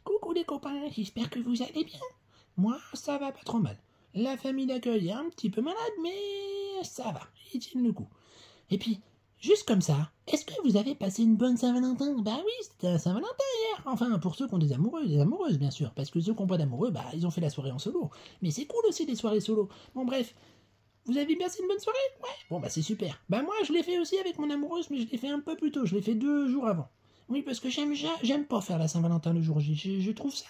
Coucou les copains, j'espère que vous allez bien. Moi, ça va pas trop mal. La famille d'accueil est un petit peu malade, mais ça va, ils tiennent le coup. Et puis, juste comme ça, est-ce que vous avez passé une bonne Saint-Valentin? Bah oui, c'était la Saint-Valentin hier. Enfin, pour ceux qui ont des amoureux et des amoureuses, bien sûr. Parce que ceux qui n'ont pas d'amoureux, bah, ils ont fait la soirée en solo. Mais c'est cool aussi des soirées solo. Bon, bref. Vous avez passé une bonne soirée? Ouais. Bon, bah c'est super. Bah moi, je l'ai fait aussi avec mon amoureuse, mais je l'ai fait un peu plus tôt. Je l'ai fait 2 jours avant. Oui, parce que j'aime pas faire la Saint-Valentin le jour J. Je trouve ça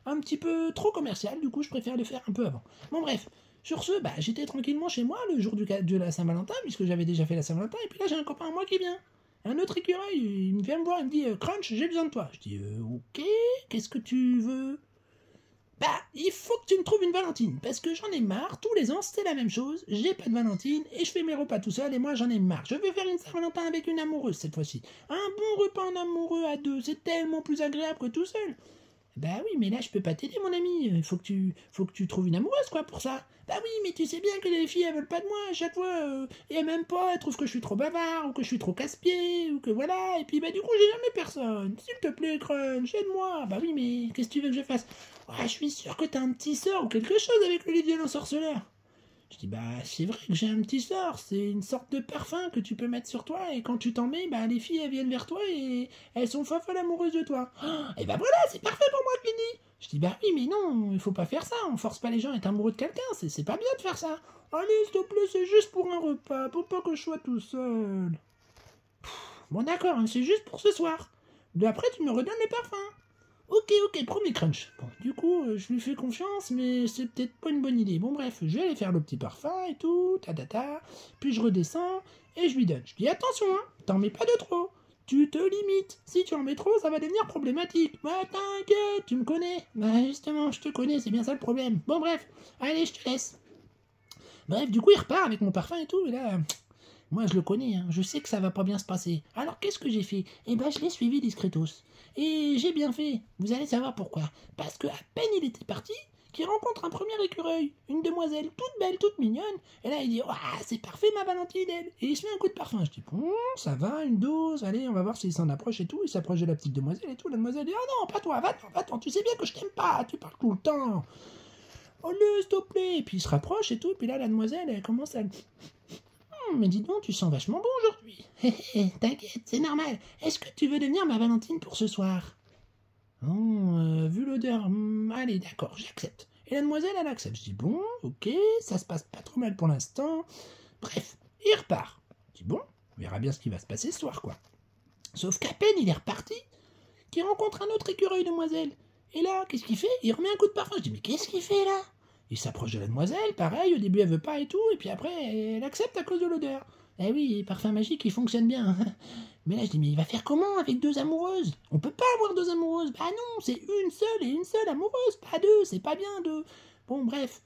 un petit peu trop commercial, du coup, je préfère le faire un peu avant. Bon, bref. Sur ce, bah, j'étais tranquillement chez moi le jour de la Saint-Valentin, puisque j'avais déjà fait la Saint-Valentin, et puis là, j'ai un copain à moi qui vient. Un autre écureuil, il vient me voir, il me dit Crunch, j'ai besoin de toi. Je dis ok, qu'est-ce que tu veux? Bah, il faut que tu me trouves une Valentine, parce que j'en ai marre, tous les ans c'est la même chose, j'ai pas de Valentine, et je fais mes repas tout seul, et moi j'en ai marre. Je veux faire une Saint-Valentin avec une amoureuse cette fois-ci. Un bon repas en amoureux à deux, c'est tellement plus agréable que tout seul. Bah oui, mais là je peux pas t'aider mon ami, faut que tu trouves une amoureuse quoi pour ça. Bah oui, mais tu sais bien que les filles elles veulent pas de moi à chaque fois, et elles m'aiment pas, elles trouvent que je suis trop bavard, ou que je suis trop casse-pied, ou que voilà, et puis bah du coup j'ai jamais personne. S'il te plaît Crunch, aide-moi. Bah oui, mais qu'est-ce que tu veux que je fasse? Ouais, je suis sûr que t'as un petit sort ou quelque chose avec l'Olivier l'ensorceleur. Je dis, bah, c'est vrai que j'ai un petit sort, c'est une sorte de parfum que tu peux mettre sur toi, et quand tu t'en mets, bah, les filles, elles viennent vers toi, et elles sont folles amoureuses de toi. Et bah voilà, c'est parfait pour moi, Clini. Je dis, bah oui, mais non, il faut pas faire ça, on force pas les gens à être amoureux de quelqu'un, c'est pas bien de faire ça. Allez, s'il te plaît, c'est juste pour un repas, pour pas que je sois tout seul. Bon d'accord, hein, c'est juste pour ce soir. Après, tu me redonnes les parfums. Ok, promis Crunch. Bon, du coup, je lui fais confiance, mais c'est peut-être pas une bonne idée. Bon, bref, je vais aller faire le petit parfum et tout, puis je redescends et je lui donne. Je dis attention, hein, t'en mets pas de trop. Tu te limites. Si tu en mets trop, ça va devenir problématique. Bah t'inquiète, tu me connais. Bah justement, je te connais, c'est bien ça le problème. Bon, bref, allez, je te laisse. Bref, du coup, il repart avec mon parfum et tout, et là. Moi, je le connais, hein. Je sais que ça va pas bien se passer. Alors, qu'est-ce que j'ai fait? Eh ben, je l'ai suivi discretos. Et j'ai bien fait. Vous allez savoir pourquoi. Parce que à peine il était parti, qu'il rencontre un premier écureuil, une demoiselle toute belle, toute mignonne. Et là, il dit, ah, c'est parfait, ma Valentine, elle. Et il se met un coup de parfum. Je dis, bon, ça va, une dose. Allez, on va voir s'il s'en approche et tout. Il s'approche de la petite demoiselle et tout. La demoiselle dit, ah non, pas toi, va-t'en. Tu sais bien que je t'aime pas. Tu parles tout le temps. Oh, s'il te plaît. Et puis il se rapproche et tout. Et puis là, la demoiselle, elle commence à mais dis donc, tu sens vachement bon aujourd'hui. T'inquiète, c'est normal. Est-ce que tu veux devenir ma Valentine pour ce soir? Oh, vu l'odeur, allez, d'accord, j'accepte. Et la demoiselle, elle accepte. Je dis, bon, ok, ça se passe pas trop mal pour l'instant. Bref, il repart. Je dis, bon, on verra bien ce qui va se passer ce soir, quoi. Sauf qu'à peine il est reparti, qu'il rencontre un autre écureuil demoiselle. Et là, qu'est-ce qu'il fait? Il remet un coup de parfum. Je dis, mais qu'est-ce qu'il fait là? Il s'approche de la demoiselle, pareil, au début elle veut pas et tout, et puis après elle accepte à cause de l'odeur. Eh oui, parfum magique, il fonctionne bien. Mais là je dis, mais il va faire comment avec 2 amoureuses? On peut pas avoir 2 amoureuses. Bah non, c'est une seule et une seule amoureuse, pas deux, c'est pas bien deux. Bon bref,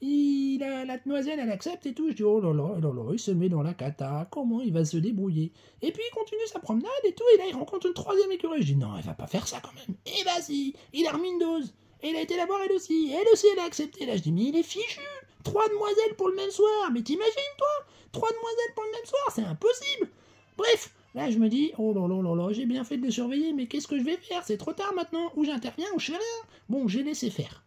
la demoiselle elle accepte et tout. Je dis, oh là là, il se met dans la cata, comment il va se débrouiller? Et puis il continue sa promenade et tout, et là il rencontre une troisième écureuil. Je dis, non, elle va pas faire ça quand même. Et bah si, il a remis une dose. Et il a été la voir elle aussi elle a accepté. Là je dis mais il est fichu, 3 demoiselles pour le même soir, mais t'imagines toi, 3 demoiselles pour le même soir, c'est impossible. Bref, là je me dis, oh là, j'ai bien fait de le surveiller, mais qu'est-ce que je vais faire? C'est trop tard maintenant, ou j'interviens ou je fais rien. Bon, j'ai laissé faire.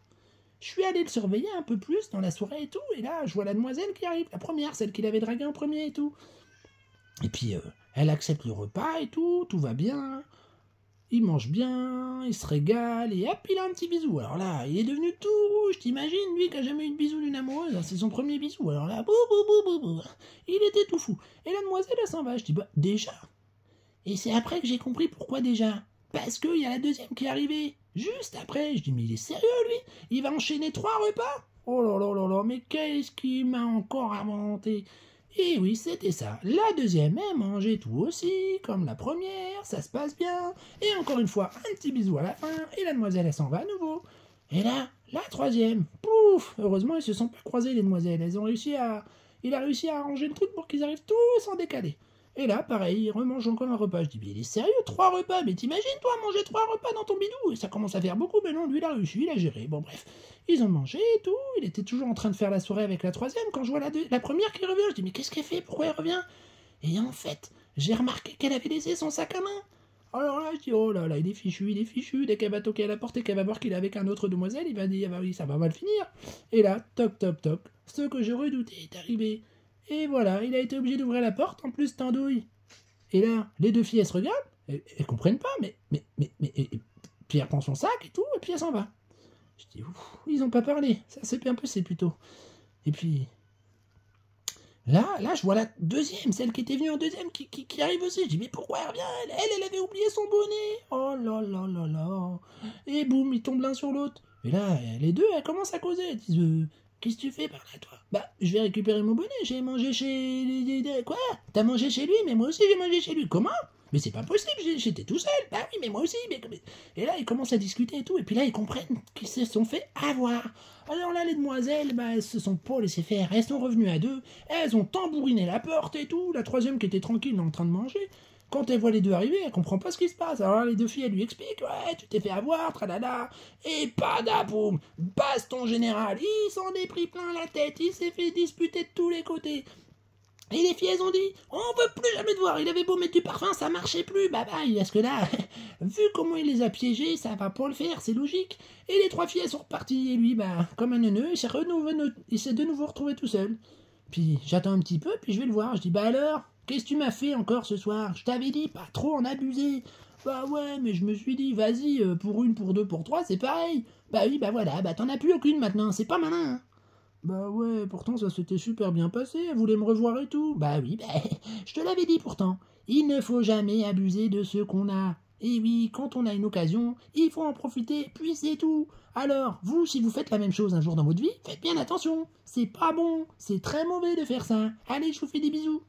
Je suis allé le surveiller un peu plus dans la soirée et tout, et là je vois la demoiselle qui arrive, la première, celle qu'il avait draguée en premier et tout. Et puis elle accepte le repas et tout va bien. Il mange bien, il se régale, et hop, il a un petit bisou. Alors là, il est devenu tout rouge, t'imagines, lui qui a jamais eu de bisou d'une amoureuse, c'est son premier bisou. Alors là, bou, il était tout fou. Et la demoiselle, elle s'en va. Je dis, bah, déjà. Et c'est après que j'ai compris pourquoi déjà. Parce qu'il y a la deuxième qui est arrivée. Juste après, je dis, mais il est sérieux, lui? Il va enchaîner 3 repas? Oh là, mais qu'est-ce qu'il m'a encore inventé? Et oui, c'était ça. La deuxième, elle mangeait tout aussi, comme la première, ça se passe bien. Et encore une fois, un petit bisou à la fin, et la demoiselle, elle s'en va à nouveau. Et là, la troisième, pouf! Heureusement, ils se sont pas croisés, les demoiselles. Il a réussi à arranger le truc pour qu'ils arrivent tous en décalé. Et là, pareil, il remange encore un repas. Je dis, mais il est sérieux, 3 repas? Mais t'imagines, toi, manger 3 repas dans ton bidou? Et ça commence à faire beaucoup, mais non, lui, il a réussi, il a géré. Bon, bref, ils ont mangé et tout. Il était toujours en train de faire la soirée avec la troisième. Quand je vois la première qui revient, je dis, mais qu'est-ce qu'elle fait? Pourquoi elle revient? Et en fait, j'ai remarqué qu'elle avait laissé son sac à main. Alors là, je dis, oh là là, il est fichu. Dès qu'elle va toquer à la porte et qu'elle va voir qu'il est avec un autre demoiselle, il va dire, ah bah oui, ça va mal finir. Et là, toc, toc, toc, ce que je redoutais est arrivé. Et voilà, il a été obligé d'ouvrir la porte, en plus t'andouille. Et là, les deux filles, elles se regardent, elles comprennent pas, et puis elle prend son sac et tout, et puis elle s'en va. Je dis, ouf, ils ont pas parlé, ça c'est bien passé plutôt. Et puis, là, je vois la deuxième, celle qui était venue en deuxième, qui arrive aussi. Je dis, mais pourquoi elle revient? Elle avait oublié son bonnet. Oh là là là là. Et boum, ils tombent l'un sur l'autre. Et là, les deux, elles commencent à causer. Elles disent, qu'est-ce que tu fais par là, toi? Bah, je vais récupérer mon bonnet, j'ai mangé chez... Quoi? T'as mangé chez lui? Mais moi aussi, j'ai mangé chez lui. Comment? Mais c'est pas possible, j'étais tout seul. Bah oui, mais moi aussi. Et là, ils commencent à discuter et tout. Et puis là, ils comprennent qu'ils se sont fait avoir. Alors là, les demoiselles, bah, elles se sont pas laissées faire. Elles sont revenues à deux. Elles ont tambouriné la porte et tout. La troisième qui était tranquille en train de manger. Quand elle voit les deux arriver, elle comprend pas ce qui se passe. Alors là, les deux filles, elles lui expliquent, ouais, tu t'es fait avoir, tralala. Et padaboum, baston général. Il s'en est pris plein la tête. Il s'est fait disputer de tous les côtés. Et les filles, elles ont dit, on veut plus jamais te voir, il avait beau mettre du parfum, ça marchait plus, bye bye, parce que là, vu comment il les a piégés, ça va pas le faire, c'est logique. Et les trois filles, elles sont reparties, et lui, bah, comme un neuneu, il s'est de nouveau retrouvé tout seul. Puis j'attends un petit peu, puis je vais le voir, je dis, bah alors, qu'est-ce que tu m'as fait encore ce soir? Je t'avais dit, pas trop en abuser. Bah ouais, mais je me suis dit, vas-y, pour une, pour deux, pour trois, c'est pareil. Bah oui, bah voilà, bah t'en as plus aucune maintenant, c'est pas malin, hein. Bah ouais, pourtant ça s'était super bien passé, elle voulait me revoir et tout. Bah oui, bah, je te l'avais dit pourtant. Il ne faut jamais abuser de ce qu'on a. Et oui, quand on a une occasion, il faut en profiter, puis c'est tout. Alors, vous, si vous faites la même chose un jour dans votre vie, faites bien attention. C'est pas bon, c'est très mauvais de faire ça. Allez, je vous fais des bisous.